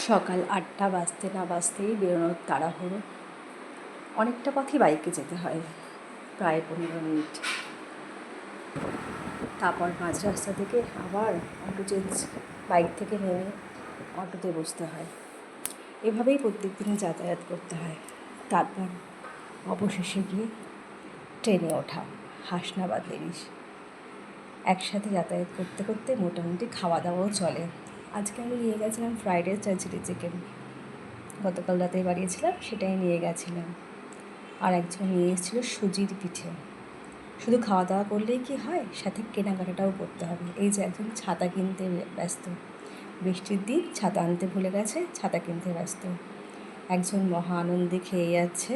সকাল ৮টা বাজতে না বাজতেই বেরোনোর তাড়াহুড়ো। অনেকটা পথই বাইকে যেতে হয়, প্রায় ১৫ মিনিট। তারপর মাঝ রাস্তা থেকে আবার অটো চেঞ্জ, বাইক থেকে নেমে অটোতে বসতে হয়। এভাবেই প্রত্যেক দিন যাতায়াত করতে হয়। তারপর অবশেষে গিয়ে ট্রেনে ওঠা, হাসনাবাদ লেডিস। একসাথে যাতায়াত করতে করতে মোটামুটি খাওয়া দাওয়াও চলে। আজকে আমি নিয়ে গেছিলাম ফ্রাইড রাইস আর চিলি চিকেন। গতকাল রাতে বানিয়েছিলাম, সেটাই নিয়ে গেছিলাম। আর একজন নিয়ে এসেছিলো সুজির পিঠে। শুধু খাওয়া দাওয়া করলেই কি হয়, সাথে কেনাকাটাটাও করতে হবে। এই যে একজন ছাতা কিনতে ব্যস্ত, বৃষ্টির দিন ছাতা আনতে ভুলে গেছে, ছাতা কিনতে ব্যস্ত। একজন মহা আনন্দে খেয়ে যাচ্ছে,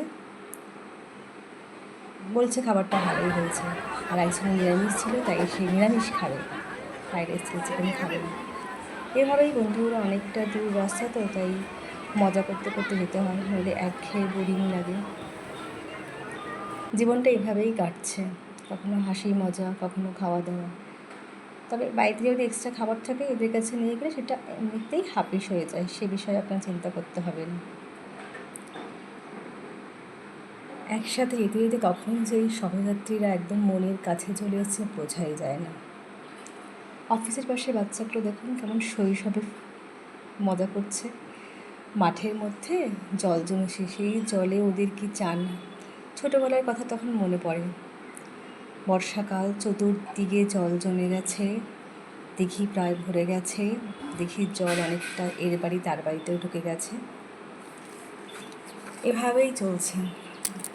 বলছে খাবারটা ভালোই হয়েছে। আর একজন নিরামিষ ছিল, তাই সে নিরামিষ খাবে, ফ্রাইড রাইস চিলি চিকেন খাবে না। এভাবেই বন্ধুরা অনেকটা দূর রাস্তা তো, তাই মজা করতে করতে যেতে হয়, নইলে একঘেয়ে বোরিং লাগে। জীবনটা এভাবেই কাটছে, কখনো হাসি মজা, কখনো খাওয়া দাওয়া। তবে বাড়িতে যদি এক্সট্রা খাবার থাকে, এদের কাছে নিয়ে গেলে সেটা এমনিতেই হাপিস হয়ে যায়, সে বিষয়ে আপনার চিন্তা করতে হবে না। একসাথে যেতে যেতে কখন যে এই সহযাত্রীরা একদম মনের কাছে চলে এসেছে বোঝাই যায় না। অফিসের পাশে বাচ্চাগুলো দেখুন কেমন শৈশবে মজা করছে। মাঠের মধ্যে জল জমেছে, সেই জলে ওদের কি চান। ছোটোবেলার কথা তখন মনে পড়ে। বর্ষাকাল, চতুর্দিকে জল জমে গেছে, দিঘি প্রায় ভরে গেছে, দিঘির জল অনেকটা এর বাড়ি তার বাড়িতেও ঢুকে গেছে। এভাবেই চলছে।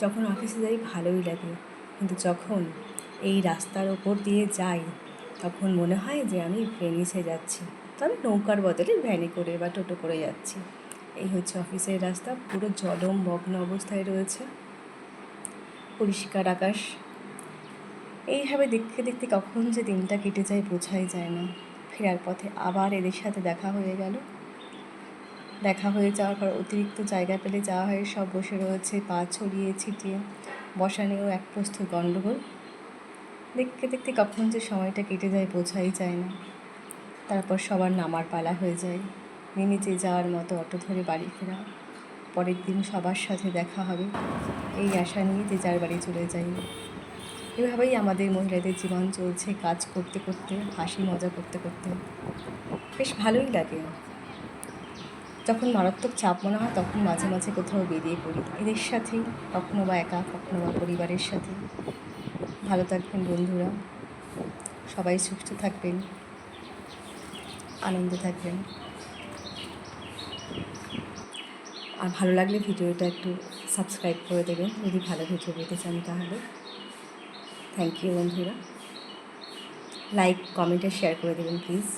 যখন অফিসে যাই ভালোই লাগে, কিন্তু যখন এই রাস্তার ওপর দিয়ে যাই তখন মনে হয় যে আমি ভেনিসে যাচ্ছি, তবে নৌকার বদলে ভ্যানে করে বা টোটো করে যাচ্ছি। এই হচ্ছে অফিসের রাস্তা, পুরো জলমগ্ন অবস্থায় রয়েছে, পরিষ্কার আকাশ। এইভাবে দেখতে দেখতে কখন যে দিনটা কেটে যায় বোঝাই যায় না। ফেরার পথে আবার এদের সাথে দেখা হয়ে গেল। দেখা হয়ে যাওয়ার পর অতিরিক্ত জায়গা পেলে যাওয়া হয়, সব বসে রয়েছে পা ছড়িয়ে ছিটিয়ে, বসা নিয়েও এক প্রস্থ গণ্ডগোল। দেখতে দেখতে কখন যে সময়টা কেটে যায় বোঝাই যায় না। তারপর সবার নামার পালা হয়ে যায়, নেমে যে যাওয়ার মতো অটো ধরে বাড়ি ফেরা। পরের দিন সবার সাথে দেখা হবে, এই আশা নিয়ে যে যার বাড়ি চলে যাই। এভাবেই আমাদের মহিলাদের জীবন চলছে, কাজ করতে করতে, হাসি মজা করতে করতে। বেশ ভালোই লাগে। যখন মারাত্মক চাপ মনে হয় তখন মাঝে মাঝে কোথাও বেরিয়ে পড়ি, এদের সাথেই, কখনো বা একা, কখনো বা পরিবারের সাথে। ভালো থাকবেন বন্ধুরা, সবাই সুস্থ থাকবেন, আনন্দে থাকবেন। আর ভালো লাগলে ভিডিওটা একটু সাবস্ক্রাইব করে দেবেন, যদি ভালো ভিডিও পেতে চান তাহলে। থ্যাংক ইউ বন্ধুরা, লাইক, কমেন্ট আর শেয়ার করে দেবেন প্লিজ।